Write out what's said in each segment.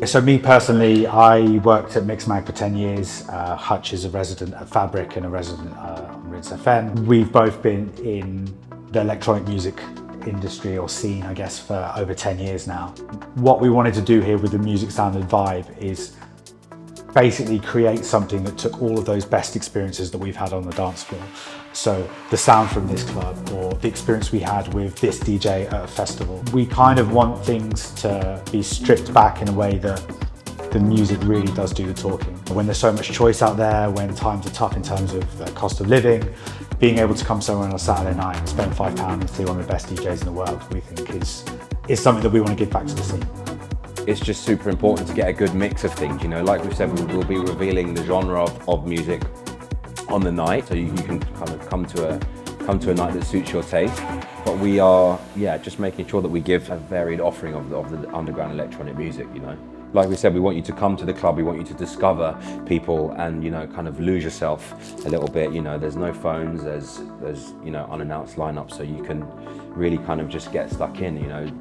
So me personally, I worked at Mixmag for 10 years. Hutch is a resident at Fabric and a resident on Rinse FM. We've both been in the electronic music industry or scene, I guess, for over 10 years now. What we wanted to do here with the Music Sound and Vibe is basically create something that took all of those best experiences that we've had on the dance floor. So the sound from this club or the experience we had with this DJ at a festival. We kind of want things to be stripped back in a way that the music really does do the talking. When there's so much choice out there, when times are tough in terms of the cost of living, being able to come somewhere on a Saturday night and spend £5 and see one of the best DJs in the world, we think is something that we want to give back to the scene. It's just super important to get a good mix of things, you know. Like we said, we'll be revealing the genre of music on the night, so you can kind of come to a night that suits your taste. But we are, just making sure that we give a varied offering of the underground electronic music, you know. Like we said, we want you to come to the club, we want you to discover people and, you know, kind of lose yourself a little bit, you know. There's no phones, there's you know, unannounced lineups, so you can really kind of just get stuck in, you know.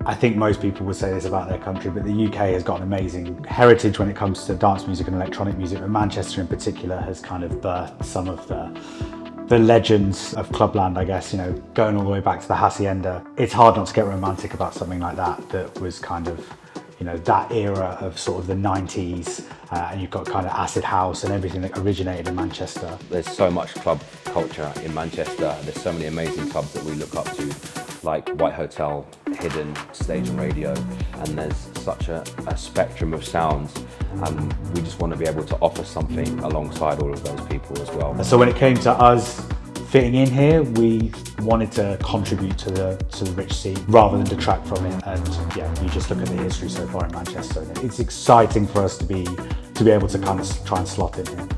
I think most people would say this about their country, but the UK has got an amazing heritage when it comes to dance music and electronic music, but Manchester in particular has kind of birthed some of the legends of clubland, I guess, you know, going all the way back to the Hacienda. It's hard not to get romantic about something like that was kind of, you know, that era of sort of the 90s, and you've got kind of acid house and everything that originated in Manchester. There's so much club culture in Manchester. There's so many amazing clubs that we look up to, like White Hotel, Hidden, Stage and Radio, and there's such a spectrum of sounds, and we just want to be able to offer something alongside all of those people as well. So when it came to us fitting in here, we wanted to contribute to the rich scene rather than detract from it. And yeah, you just look at the history so far in Manchester, and it's exciting for us to be able to kind of try and slot in here.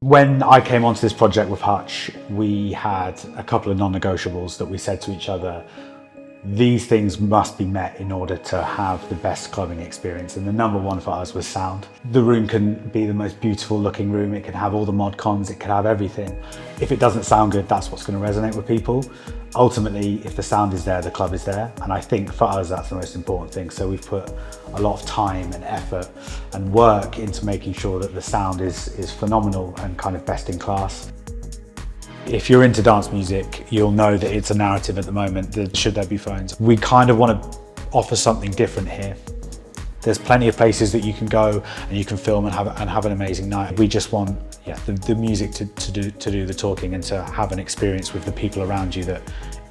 When I came onto this project with Hutch, we had a couple of non-negotiables that we said to each other, these things must be met in order to have the best clubbing experience. And the number one for us was sound. The room can be the most beautiful looking room. It can have all the mod cons, it can have everything. If it doesn't sound good, that's what's going to resonate with people. Ultimately, if the sound is there, the club is there. And I think for us, that's the most important thing. So we've put a lot of time and effort and work into making sure that the sound is phenomenal and kind of best in class. If you're into dance music, you'll know that it's a narrative at the moment that should there be phones. We kind of want to offer something different here. There's plenty of places that you can go and you can film and have an amazing night. We just want the music to do the talking and to have an experience with the people around you that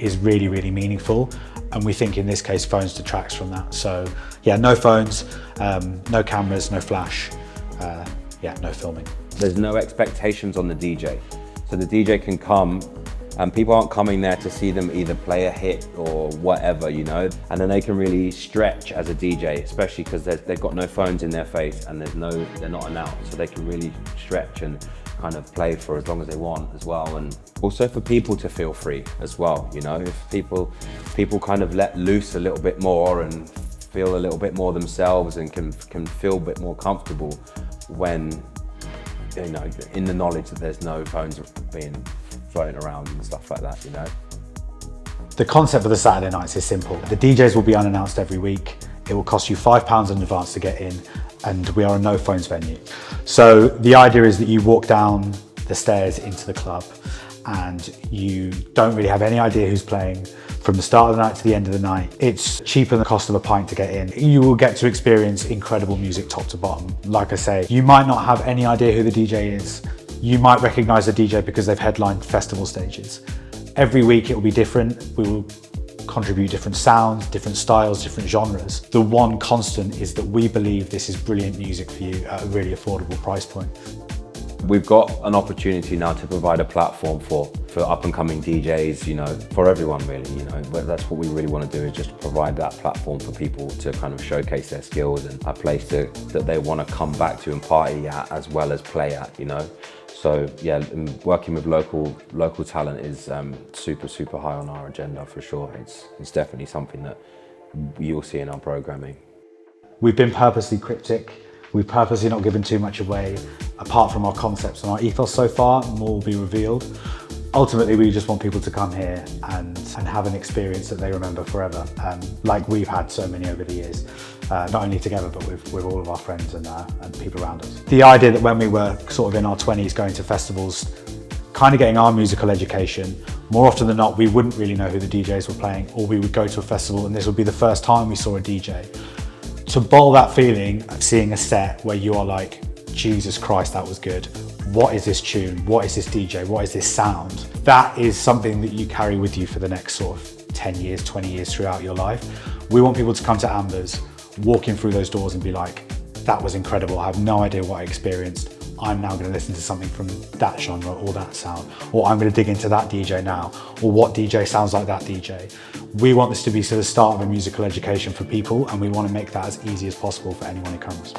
is really, really meaningful. And we think in this case, phones detracts from that. So yeah, no phones, no cameras, no flash, no filming. There's no expectations on the DJ. So the DJ can come and people aren't coming there to see them either play a hit or whatever, you know, and then they can really stretch as a DJ, especially because they've got no phones in their face and they're not announced, so they can really stretch and kind of play for as long as they want as well. And also for people to feel free as well, you know, if people kind of let loose a little bit more and feel a little bit more themselves and can feel a bit more comfortable when, you know, in the knowledge that there's no phones being floating around and stuff like that, you know. The concept of the Saturday nights is simple. The DJs will be unannounced every week. It will cost you £5 in advance to get in, and we are a no phones venue. So the idea is that you walk down the stairs into the club and you don't really have any idea who's playing from the start of the night to the end of the night. It's cheaper than the cost of a pint to get in. You will get to experience incredible music top to bottom. Like I say, you might not have any idea who the DJ is. You might recognize the DJ because they've headlined festival stages. Every week it will be different. We will contribute different sounds, different styles, different genres. The one constant is that we believe this is brilliant music for you at a really affordable price point. We've got an opportunity now to provide a platform for up and coming DJs, you know, for everyone really, you know. But that's what we really want to do, is just provide that platform for people to kind of showcase their skills and a place that they want to come back to and party at as well as play at, you know. So yeah, working with local talent is super high on our agenda for sure. It's definitely something that you'll see in our programming. We've been purposely cryptic. We've purposely not given too much away, apart from our concepts and our ethos so far. More will be revealed. Ultimately, we just want people to come here and have an experience that they remember forever, like we've had so many over the years, not only together but with all of our friends and people around us. The idea that when we were sort of in our 20s going to festivals, kind of getting our musical education, more often than not we wouldn't really know who the DJs were playing, or we would go to a festival and this would be the first time we saw a DJ. To bottle that feeling of seeing a set where you are like, Jesus Christ, that was good. What is this tune? What is this DJ? What is this sound? That is something that you carry with you for the next sort of 10 years, 20 years throughout your life. We want people to come to Amber's, walk in through those doors and be like, that was incredible. I have no idea what I experienced. I'm now going to listen to something from that genre or that sound, or I'm going to dig into that DJ now, or what DJ sounds like that DJ. We want this to be the start of a musical education for people, and we want to make that as easy as possible for anyone who comes.